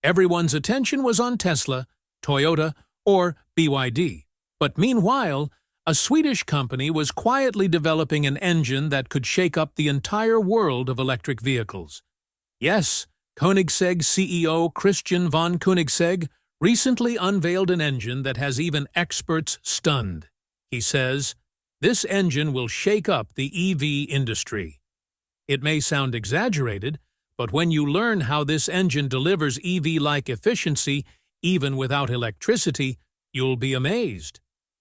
Everyone's attention was on Tesla, Toyota, or BYD. But meanwhile, a Swedish company was quietly developing an engine that could shake up the entire world of electric vehicles. Yes, Koenigsegg CEO Christian von Koenigsegg recently unveiled an engine that has even experts stunned. He says, "This engine will shake up the EV industry." It may sound exaggerated, but when you learn how this engine delivers EV-like efficiency, even without electricity, you'll be amazed.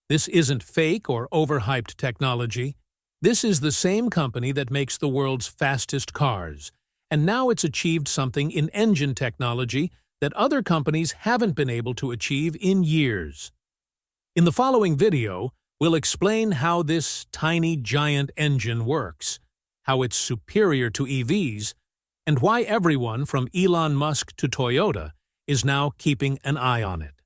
This isn't fake or overhyped technology. This is the same company that makes the world's fastest cars, and now it's achieved something in engine technology that other companies haven't been able to achieve in years. In the following video, we'll explain how this tiny giant engine works, how it's superior to EVs, and why everyone from Elon Musk to Toyota is now keeping an eye on it.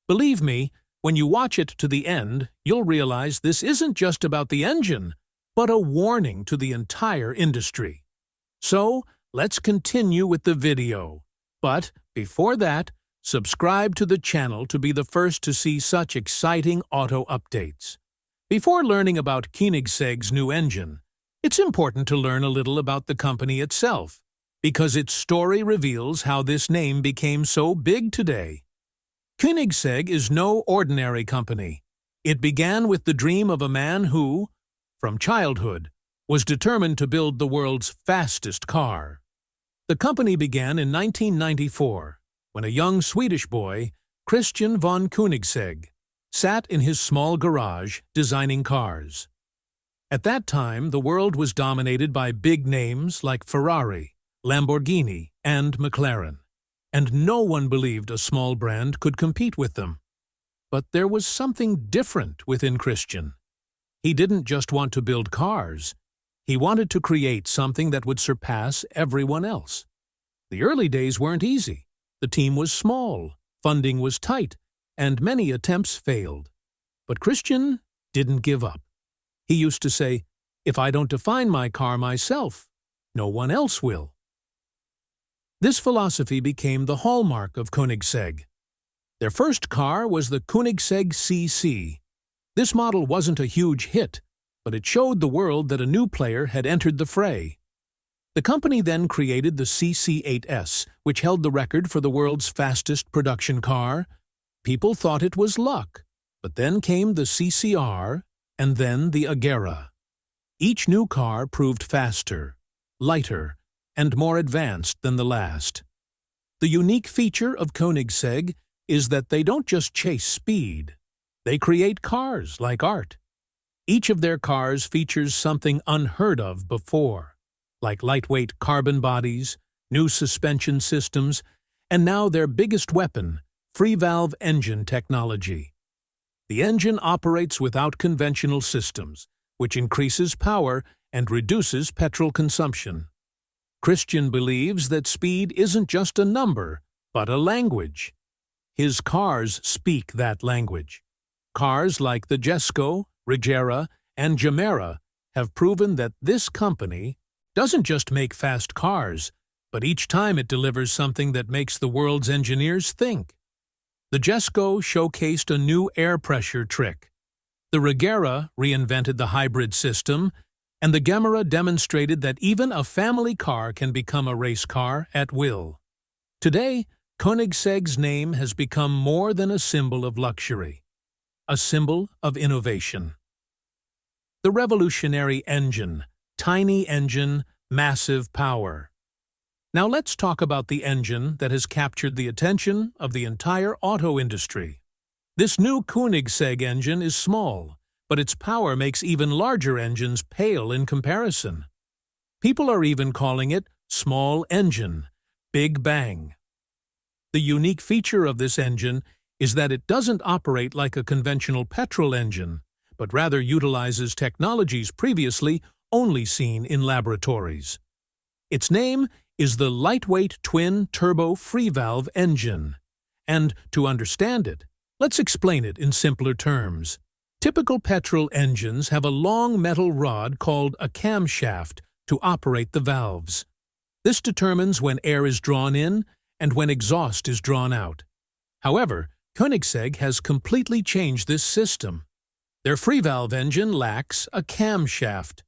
Believe me, when you watch it to the end, you'll realize this isn't just about the engine, but a warning to the entire industry. So, let's continue with the video. But, before that, subscribe to the channel to be the first to see such exciting auto updates. Before learning about Koenigsegg's new engine, it's important to learn a little about the company itself, because its story reveals how this name became so big today. Koenigsegg is no ordinary company. It began with the dream of a man who, from childhood, was determined to build the world's fastest car. The company began in 1994, when a young Swedish boy, Christian von Koenigsegg, sat in his small garage designing cars. At that time, the world was dominated by big names like Ferrari, Lamborghini, and McLaren, and no one believed a small brand could compete with them. But there was something different within Christian. He didn't just want to build cars. He wanted to create something that would surpass everyone else. The early days weren't easy. The team was small, funding was tight, and many attempts failed. But Christian didn't give up. He used to say, "If I don't define my car myself, no one else will." This philosophy became the hallmark of Koenigsegg. Their first car was the Koenigsegg CC. This model wasn't a huge hit, but it showed the world that a new player had entered the fray. The company then created the CC8S, which held the record for the world's fastest production car. People thought it was luck, but then came the CCR, and then the Agera. Each new car proved faster, lighter, and more advanced than the last. The unique feature of Koenigsegg is that they don't just chase speed. They create cars like art. Each of their cars features something unheard of before, like lightweight carbon bodies, new suspension systems, and now their biggest weapon, Freevalve engine technology. The engine operates without conventional systems, which increases power and reduces petrol consumption. Christian believes that speed isn't just a number, but a language. His cars speak that language. Cars like the Jesko, Regera, and Gemera have proven that this company doesn't just make fast cars, but each time it delivers something that makes the world's engineers think. The Jesko showcased a new air pressure trick. The Regera reinvented the hybrid system, and the Gemera demonstrated that even a family car can become a race car at will. Today, Koenigsegg's name has become more than a symbol of luxury, a symbol of innovation. The revolutionary engine, tiny engine, massive power. Now let's talk about the engine that has captured the attention of the entire auto industry. This new Koenigsegg engine is small, but its power makes even larger engines pale in comparison. People are even calling it small engine, Big Bang. The unique feature of this engine is that it doesn't operate like a conventional petrol engine, but rather utilizes technologies previously only seen in laboratories. Its name is the Lightweight Twin Turbo Freevalve engine. And to understand it, let's explain it in simpler terms. Typical petrol engines have a long metal rod called a camshaft to operate the valves. This determines when air is drawn in and when exhaust is drawn out. However, Koenigsegg has completely changed this system. Their Freevalve engine lacks a camshaft.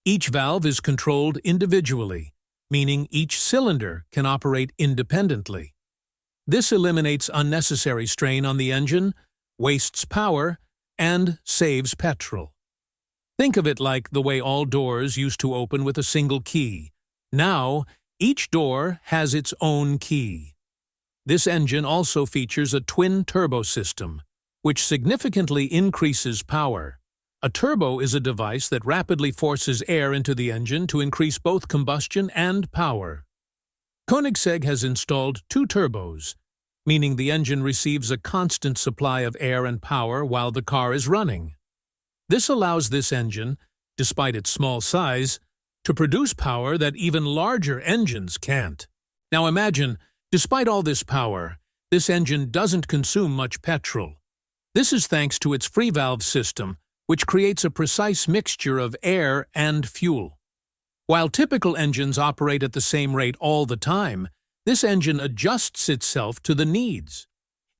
Each valve is controlled individually, meaning each cylinder can operate independently. This eliminates unnecessary strain on the engine, wastes power, and saves petrol. Think of it like the way all doors used to open with a single key. Now, each door has its own key. This engine also features a twin-turbo system, which significantly increases power. A turbo is a device that rapidly forces air into the engine to increase both combustion and power. Koenigsegg has installed 2 turbos, meaning the engine receives a constant supply of air and power while the car is running. This allows this engine, despite its small size, to produce power that even larger engines can't. Now imagine, despite all this power, this engine doesn't consume much petrol. This is thanks to its Freevalve system, which creates a precise mixture of air and fuel. While typical engines operate at the same rate all the time, this engine adjusts itself to the needs.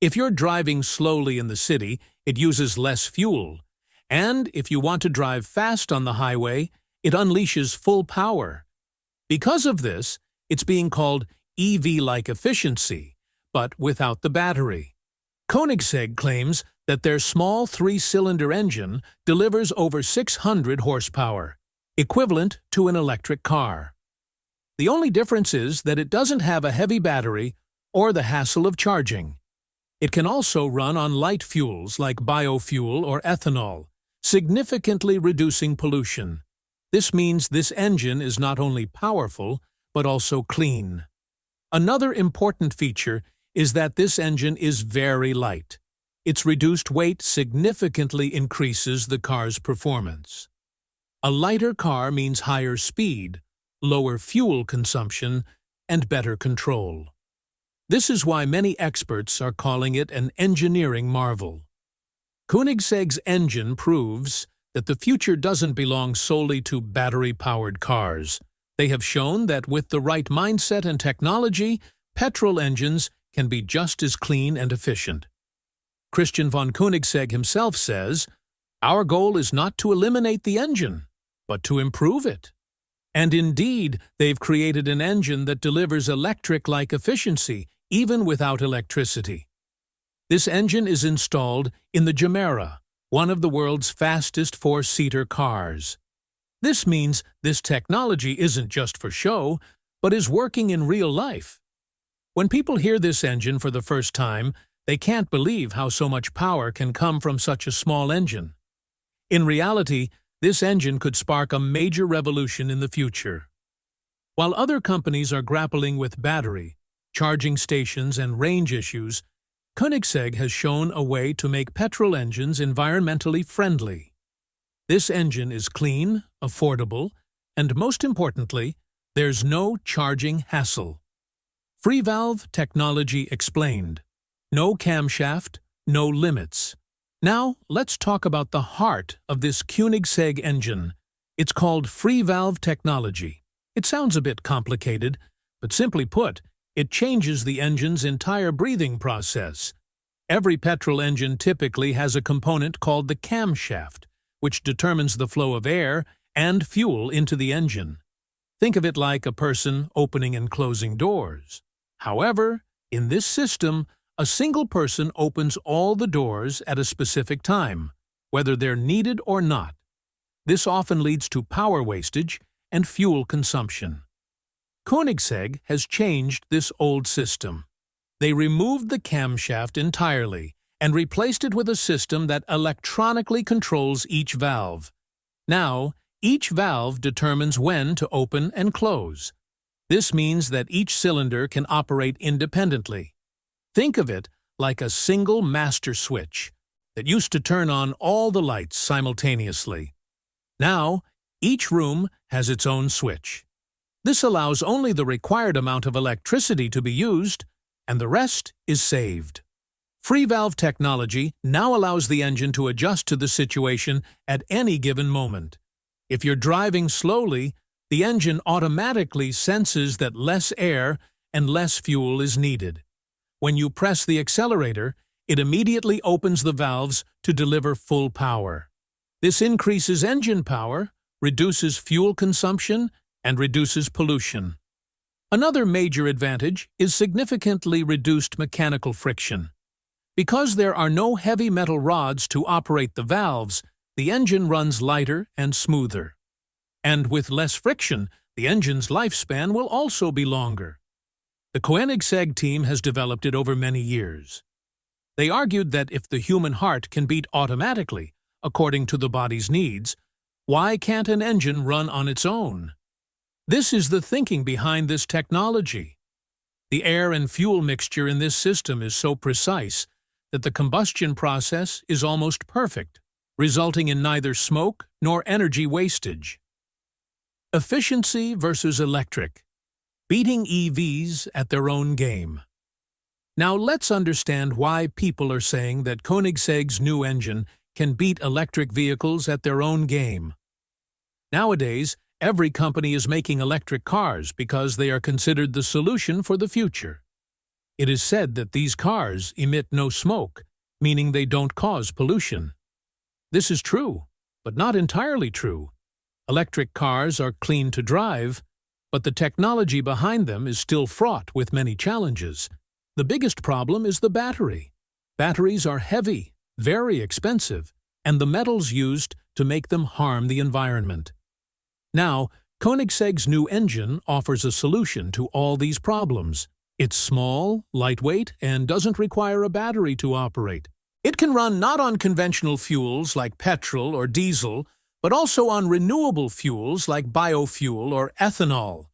If you're driving slowly in the city, it uses less fuel. And if you want to drive fast on the highway, it unleashes full power. Because of this, it's being called EV-like efficiency, but without the battery. Koenigsegg claims that their small 3-cylinder engine delivers over 600 horsepower, equivalent to an electric car. The only difference is that it doesn't have a heavy battery or the hassle of charging. It can also run on light fuels like biofuel or ethanol, significantly reducing pollution. This means this engine is not only powerful, but also clean. Another important feature is that this engine is very light. Its reduced weight significantly increases the car's performance. A lighter car means higher speed, lower fuel consumption, and better control. This is why many experts are calling it an engineering marvel. Koenigsegg's engine proves that the future doesn't belong solely to battery-powered cars. They have shown that with the right mindset and technology, petrol engines can be just as clean and efficient. Christian von Koenigsegg himself says, "Our goal is not to eliminate the engine, but to improve it." And indeed, they've created an engine that delivers electric-like efficiency, even without electricity. This engine is installed in the Gemera, one of the world's fastest 4-seater cars. This means this technology isn't just for show, but is working in real life. When people hear this engine for the first time, they can't believe how so much power can come from such a small engine. In reality, this engine could spark a major revolution in the future. While other companies are grappling with battery, charging stations, and range issues, Koenigsegg has shown a way to make petrol engines environmentally friendly. This engine is clean, affordable, and most importantly, there's no charging hassle. Freevalve technology explained. No camshaft, no limits. Now, let's talk about the heart of this Koenigsegg engine. It's called Freevalve technology. It sounds a bit complicated, but simply put, it changes the engine's entire breathing process. Every petrol engine typically has a component called the camshaft, which determines the flow of air and fuel into the engine. Think of it like a person opening and closing doors. However, in this system, a single person opens all the doors at a specific time, whether they're needed or not. This often leads to power wastage and fuel consumption. Koenigsegg has changed this old system. They removed the camshaft entirely and replaced it with a system that electronically controls each valve. Now, each valve determines when to open and close. This means that each cylinder can operate independently. Think of it like a single master switch that used to turn on all the lights simultaneously. Now, each room has its own switch. This allows only the required amount of electricity to be used, and the rest is saved. Freevalve technology now allows the engine to adjust to the situation at any given moment. If you're driving slowly, the engine automatically senses that less air and less fuel is needed. When you press the accelerator, it immediately opens the valves to deliver full power. This increases engine power, reduces fuel consumption, and reduces pollution. Another major advantage is significantly reduced mechanical friction. Because there are no heavy metal rods to operate the valves, the engine runs lighter and smoother. And with less friction, the engine's lifespan will also be longer. The Koenigsegg team has developed it over many years. They argued that if the human heart can beat automatically, according to the body's needs, why can't an engine run on its own? This is the thinking behind this technology. The air and fuel mixture in this system is so precise that the combustion process is almost perfect, resulting in neither smoke nor energy wastage. Efficiency versus electric. Beating EVs at their own game. Now let's understand why people are saying that Koenigsegg's new engine can beat electric vehicles at their own game. Nowadays, every company is making electric cars because they are considered the solution for the future. It is said that these cars emit no smoke, meaning they don't cause pollution. This is true, but not entirely true. Electric cars are clean to drive, but the technology behind them is still fraught with many challenges. The biggest problem is the battery. Batteries are heavy, very expensive, and the metals used to make them harm the environment. Now, Koenigsegg's new engine offers a solution to all these problems. It's small, lightweight, and doesn't require a battery to operate. It can run not on conventional fuels like petrol or diesel, but also on renewable fuels like biofuel or ethanol.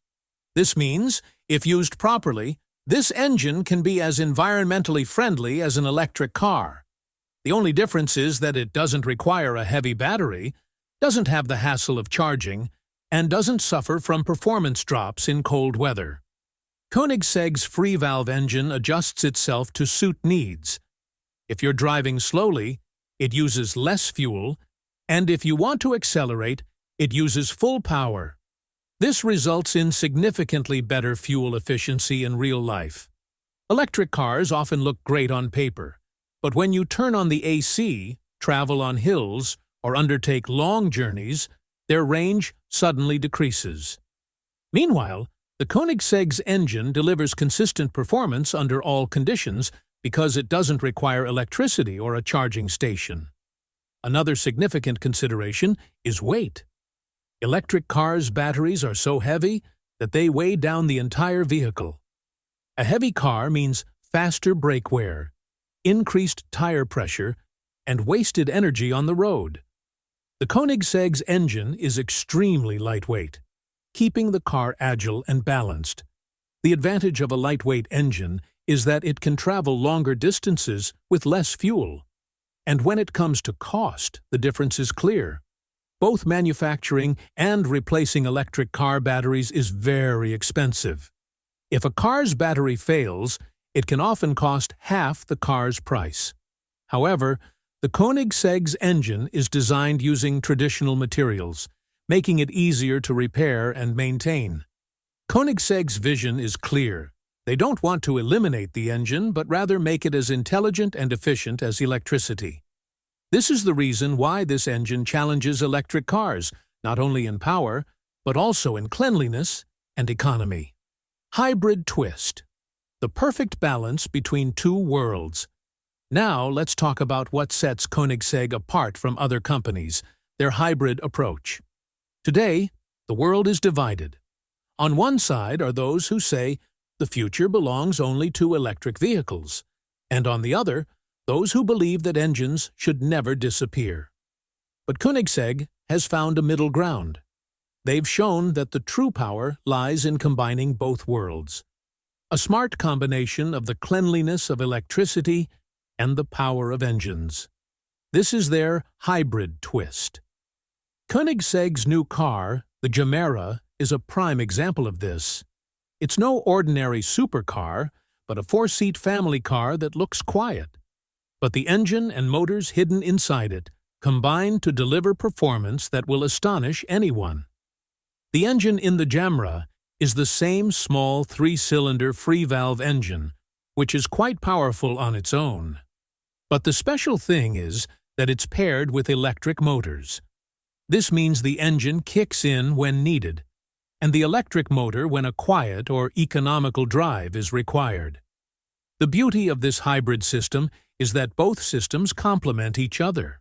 This means, if used properly, this engine can be as environmentally friendly as an electric car. The only difference is that it doesn't require a heavy battery, doesn't have the hassle of charging, and doesn't suffer from performance drops in cold weather. Koenigsegg's Freevalve engine adjusts itself to suit needs. If you're driving slowly, it uses less fuel, and if you want to accelerate, it uses full power. This results in significantly better fuel efficiency in real life. Electric cars often look great on paper, but when you turn on the AC, travel on hills, or undertake long journeys, their range suddenly decreases. Meanwhile, the Koenigsegg's engine delivers consistent performance under all conditions because it doesn't require electricity or a charging station. Another significant consideration is weight. Electric cars' batteries are so heavy that they weigh down the entire vehicle. A heavy car means faster brake wear, increased tire pressure, and wasted energy on the road. The Koenigsegg's engine is extremely lightweight, keeping the car agile and balanced. The advantage of a lightweight engine is that it can travel longer distances with less fuel. And when it comes to cost, the difference is clear. Both manufacturing and replacing electric car batteries is very expensive. If a car's battery fails, it can often cost half the car's price. However, the Koenigsegg's engine is designed using traditional materials, making it easier to repair and maintain. Koenigsegg's vision is clear. They don't want to eliminate the engine, but rather make it as intelligent and efficient as electricity. This is the reason why this engine challenges electric cars, not only in power, but also in cleanliness and economy. Hybrid twist. The perfect balance between two worlds. Now let's talk about what sets Koenigsegg apart from other companies, their hybrid approach. Today, the world is divided. On one side are those who say the future belongs only to electric vehicles, and on the other, those who believe that engines should never disappear. But Koenigsegg has found a middle ground. They've shown that the true power lies in combining both worlds. A smart combination of the cleanliness of electricity and the power of engines. This is their hybrid twist. Koenigsegg's new car, the Gemera, is a prime example of this. It's no ordinary supercar, but a four-seat family car that looks quiet. But the engine and motors hidden inside it combine to deliver performance that will astonish anyone. The engine in the Gemera is the same small three-cylinder Freevalve engine, which is quite powerful on its own. But the special thing is that it's paired with electric motors. This means the engine kicks in when needed, and the electric motor when a quiet or economical drive is required. The beauty of this hybrid system is that both systems complement each other.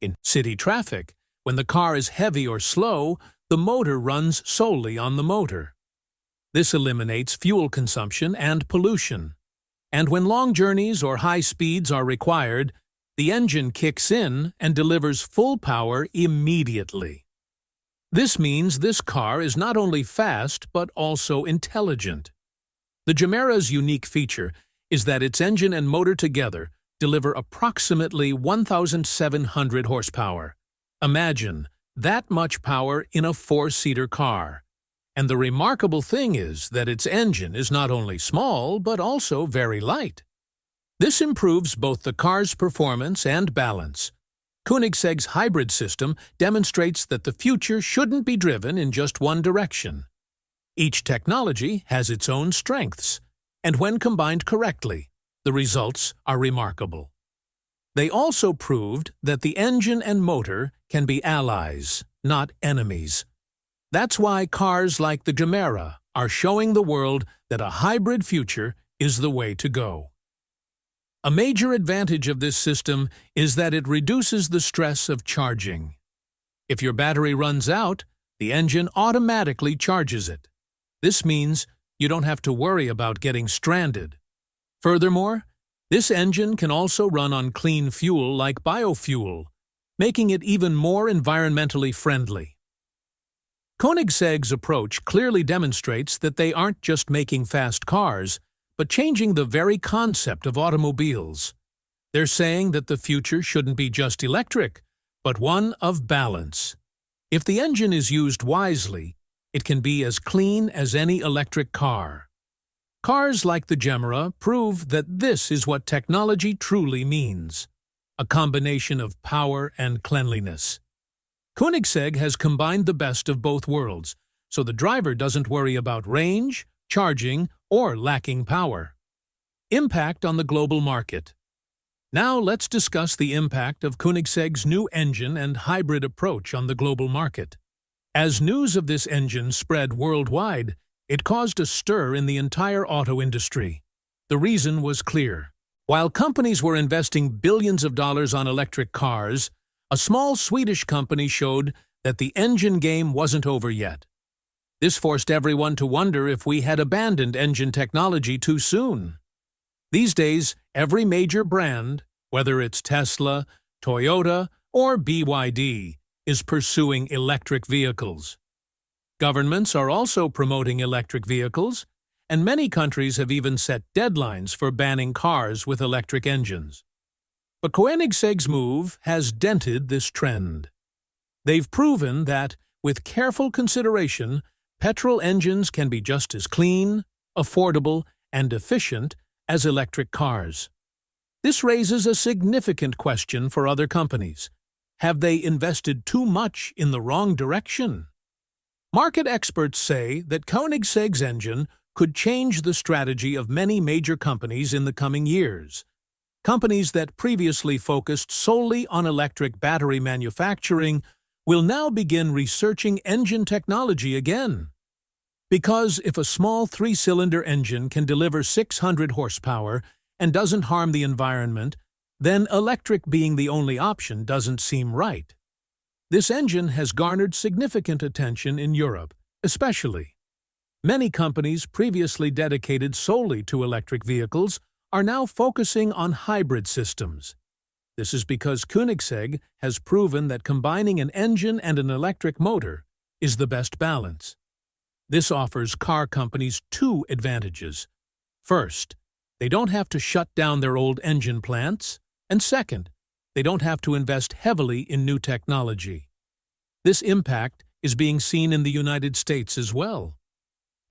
In city traffic, when the car is heavy or slow, the motor runs solely on the motor. This eliminates fuel consumption and pollution. And when long journeys or high speeds are required, the engine kicks in and delivers full power immediately. This means this car is not only fast but also intelligent. The Gemera's unique feature is that its engine and motor together deliver approximately 1,700 horsepower. Imagine that much power in a four-seater car. And the remarkable thing is that its engine is not only small but also very light. This improves both the car's performance and balance. Koenigsegg's hybrid system demonstrates that the future shouldn't be driven in just one direction. Each technology has its own strengths, and when combined correctly, the results are remarkable. They also proved that the engine and motor can be allies, not enemies. That's why cars like the Gemera are showing the world that a hybrid future is the way to go. A major advantage of this system is that it reduces the stress of charging. If your battery runs out, the engine automatically charges it. This means you don't have to worry about getting stranded. Furthermore, this engine can also run on clean fuel like biofuel, making it even more environmentally friendly. Koenigsegg's approach clearly demonstrates that they aren't just making fast cars, but changing the very concept of automobiles. They're saying that the future shouldn't be just electric, but one of balance. If the engine is used wisely, it can be as clean as any electric car. Cars like the Gemera prove that this is what technology truly means: a combination of power and cleanliness. Koenigsegg has combined the best of both worlds, so the driver doesn't worry about range, charging, or lacking power. Impact on the global market. Now let's discuss the impact of Koenigsegg's new engine and hybrid approach on the global market. As news of this engine spread worldwide, it caused a stir in the entire auto industry. The reason was clear. While companies were investing billions of dollars on electric cars, a small Swedish company showed that the engine game wasn't over yet. This forced everyone to wonder if we had abandoned engine technology too soon. These days, every major brand, whether it's Tesla, Toyota, or BYD, is pursuing electric vehicles. Governments are also promoting electric vehicles, and many countries have even set deadlines for banning cars with electric engines. But Koenigsegg's move has dented this trend. They've proven that, with careful consideration, petrol engines can be just as clean, affordable, and efficient as electric cars. This raises a significant question for other companies. Have they invested too much in the wrong direction? Market experts say that Koenigsegg's engine could change the strategy of many major companies in the coming years. Companies that previously focused solely on electric battery manufacturing will now begin researching engine technology again. Because if a small three-cylinder engine can deliver 600 horsepower and doesn't harm the environment, then electric being the only option doesn't seem right. This engine has garnered significant attention in Europe, especially. Many companies previously dedicated solely to electric vehicles are now focusing on hybrid systems. This is because Koenigsegg has proven that combining an engine and an electric motor is the best balance. This offers car companies two advantages. First, they don't have to shut down their old engine plants, and second, they don't have to invest heavily in new technology. This impact is being seen in the United States as well.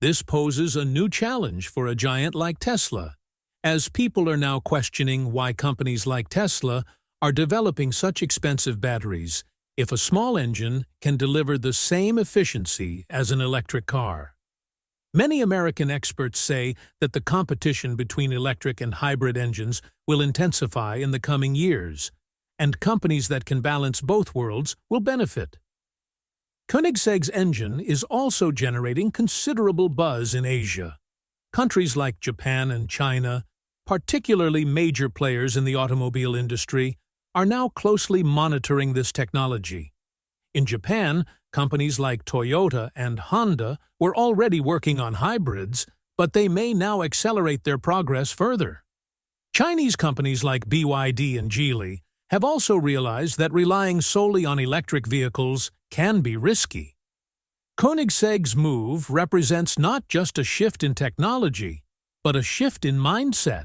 This poses a new challenge for a giant like Tesla, as people are now questioning why companies like Tesla are developing such expensive batteries if a small engine can deliver the same efficiency as an electric car. Many American experts say that the competition between electric and hybrid engines will intensify in the coming years, and companies that can balance both worlds will benefit. Koenigsegg's engine is also generating considerable buzz in Asia. Countries like Japan and China, particularly major players in the automobile industry, are now closely monitoring this technology. In Japan, companies like Toyota and Honda were already working on hybrids, but they may now accelerate their progress further. Chinese companies like BYD and Geely have also realized that relying solely on electric vehicles can be risky. Koenigsegg's move represents not just a shift in technology, but a shift in mindset.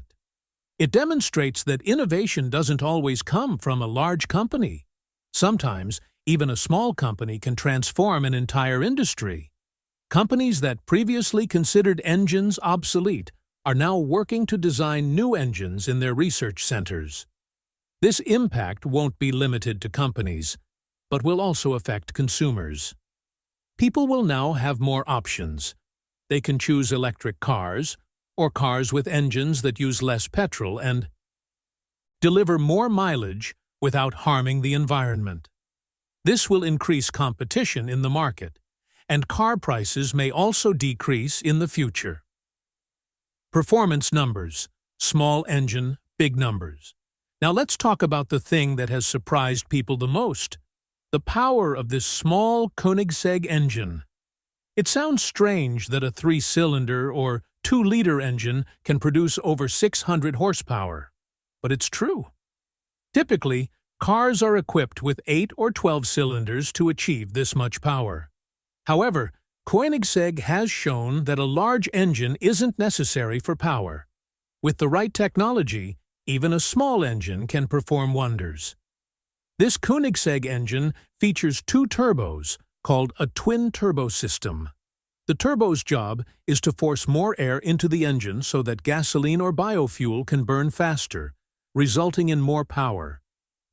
It demonstrates that innovation doesn't always come from a large company. Sometimes, even a small company can transform an entire industry. Companies that previously considered engines obsolete are now working to design new engines in their research centers. This impact won't be limited to companies, but will also affect consumers. People will now have more options. They can choose electric cars, or cars with engines that use less petrol and deliver more mileage without harming the environment. This will increase competition in the market, and car prices may also decrease in the future. Performance numbers: small engine, big numbers. Now let's talk about the thing that has surprised people the most: the power of this small Koenigsegg engine. It sounds strange that a 3-cylinder or 2-liter engine can produce over 600 horsepower, but it's true. Typically, cars are equipped with 8 or 12 cylinders to achieve this much power. However, Koenigsegg has shown that a large engine isn't necessary for power. With the right technology, even a small engine can perform wonders. This Koenigsegg engine features 2 turbos, called a twin-turbo system. The turbo's job is to force more air into the engine so that gasoline or biofuel can burn faster, resulting in more power.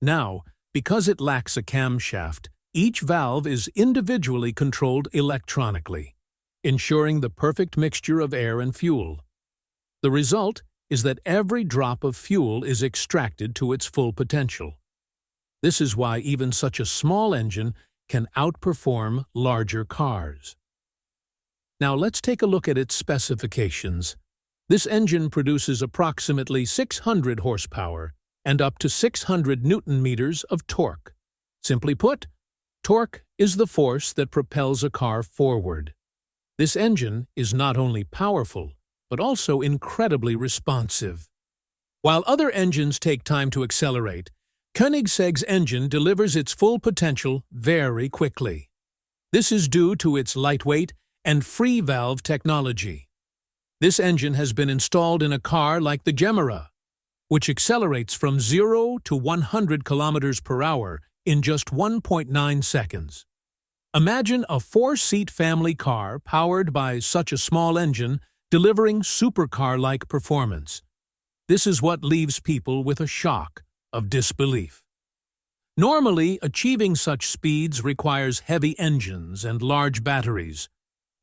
Now, because it lacks a camshaft, each valve is individually controlled electronically, ensuring the perfect mixture of air and fuel. The result is that every drop of fuel is extracted to its full potential. This is why even such a small engine can outperform larger cars. Now let's take a look at its specifications. This engine produces approximately 600 horsepower and up to 600 Newton-meters of torque. Simply put, torque is the force that propels a car forward. This engine is not only powerful, but also incredibly responsive. While other engines take time to accelerate, Koenigsegg's engine delivers its full potential very quickly. This is due to its lightweight and Freevalve technology. This engine has been installed in a car like the Gemera, which accelerates from 0 to 100 kilometers per hour in just 1.9 seconds. Imagine a 4-seat family car powered by such a small engine delivering supercar-like performance. This is what leaves people with a shock of disbelief. Normally, achieving such speeds requires heavy engines and large batteries,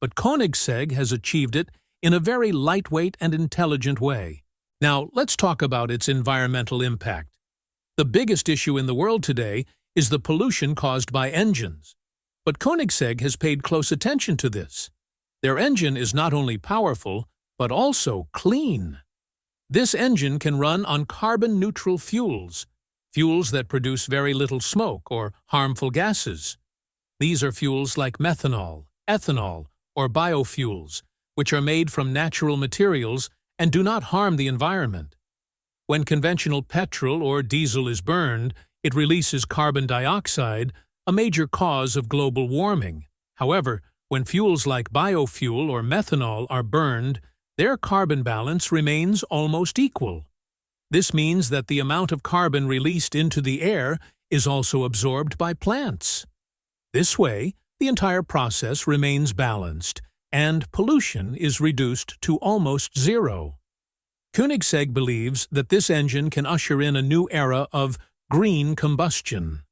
but Koenigsegg has achieved it in a very lightweight and intelligent way. Now, let's talk about its environmental impact. The biggest issue in the world today is the pollution caused by engines. But Koenigsegg has paid close attention to this. Their engine is not only powerful, but also clean. This engine can run on carbon-neutral fuels, fuels that produce very little smoke or harmful gases. These are fuels like methanol, ethanol, or biofuels, which are made from natural materials and do not harm the environment. When conventional petrol or diesel is burned, it releases carbon dioxide, a major cause of global warming. However, when fuels like biofuel or methanol are burned, their carbon balance remains almost equal. This means that the amount of carbon released into the air is also absorbed by plants. This way, the entire process remains balanced, and pollution is reduced to almost zero. Koenigsegg believes that this engine can usher in a new era of green combustion.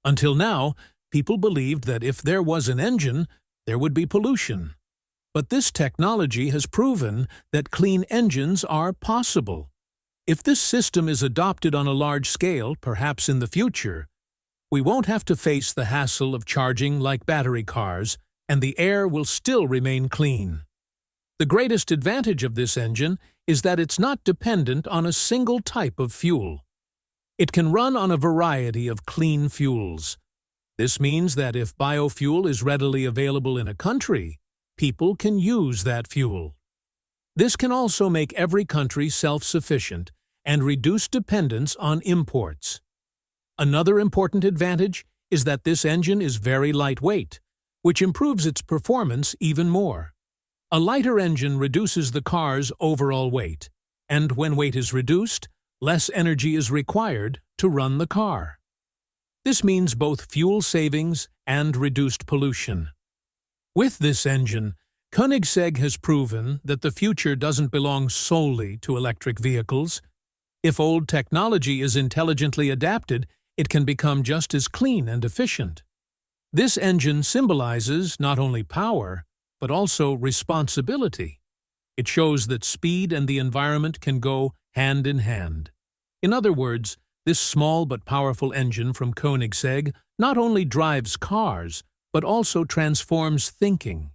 Until now, people believed that if there was an engine, there would be pollution. But this technology has proven that clean engines are possible. If this system is adopted on a large scale, perhaps in the future, we won't have to face the hassle of charging like battery cars, and the air will still remain clean. The greatest advantage of this engine is that it's not dependent on a single type of fuel. It can run on a variety of clean fuels. This means that if biofuel is readily available in a country, people can use that fuel. This can also make every country self-sufficient and reduce dependence on imports. Another important advantage is that this engine is very lightweight, which improves its performance even more. A lighter engine reduces the car's overall weight, and when weight is reduced, less energy is required to run the car. This means both fuel savings and reduced pollution. With this engine, Koenigsegg has proven that the future doesn't belong solely to electric vehicles. If old technology is intelligently adapted, it can become just as clean and efficient. This engine symbolizes not only power, but also responsibility. It shows that speed and the environment can go hand in hand. In other words, this small but powerful engine from Koenigsegg not only drives cars, but also transforms thinking.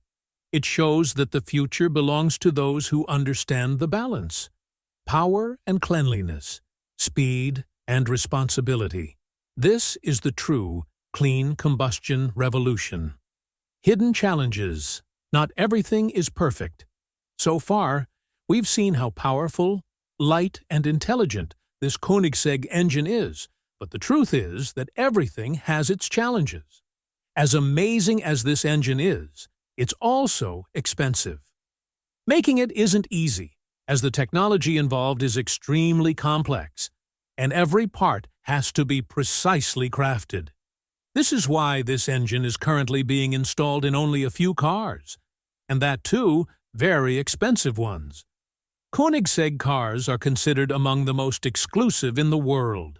It shows that the future belongs to those who understand the balance: power and cleanliness, speed and responsibility. This is the true clean combustion revolution. Hidden challenges. Not everything is perfect. So far, we've seen how powerful, light, and intelligent this Koenigsegg engine is, but the truth is that everything has its challenges. As amazing as this engine is, it's also expensive. Making it isn't easy, as the technology involved is extremely complex, and every part has to be precisely crafted. This is why this engine is currently being installed in only a few cars, and that too, very expensive ones. Koenigsegg cars are considered among the most exclusive in the world.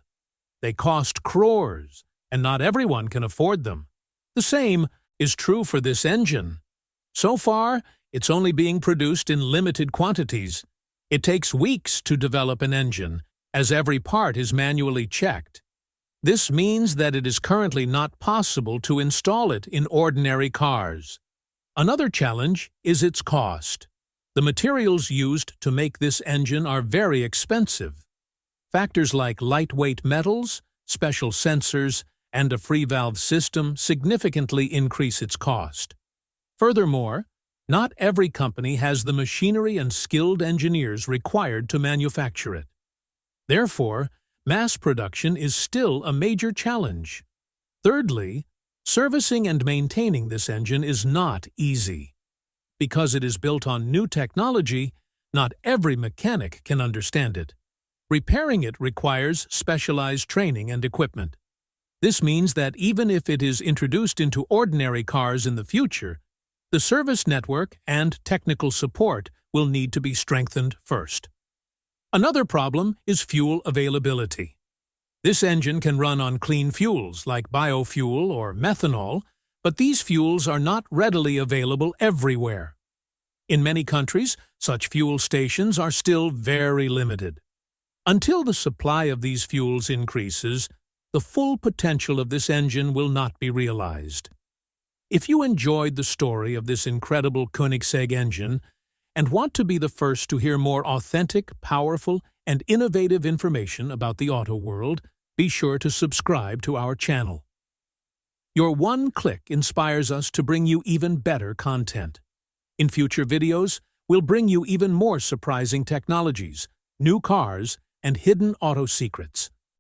They cost crores, and not everyone can afford them. The same is true for this engine. So far, it's only being produced in limited quantities. It takes weeks to develop an engine, as every part is manually checked. This means that it is currently not possible to install it in ordinary cars. Another challenge is its cost. The materials used to make this engine are very expensive. Factors like lightweight metals, special sensors, and a Freevalve system significantly increase its cost. Furthermore, not every company has the machinery and skilled engineers required to manufacture it. Therefore, mass production is still a major challenge. Thirdly, servicing and maintaining this engine is not easy. Because it is built on new technology, not every mechanic can understand it. Repairing it requires specialized training and equipment. This means that even if it is introduced into ordinary cars in the future, the service network and technical support will need to be strengthened first. Another problem is fuel availability. This engine can run on clean fuels like biofuel or methanol, but these fuels are not readily available everywhere. In many countries, such fuel stations are still very limited. Until the supply of these fuels increases, the full potential of this engine will not be realized. If you enjoyed the story of this incredible Koenigsegg engine and want to be the first to hear more authentic, powerful, and innovative information about the auto world, be sure to subscribe to our channel. Your one click inspires us to bring you even better content. In future videos, we'll bring you even more surprising technologies, new cars, and hidden auto secrets.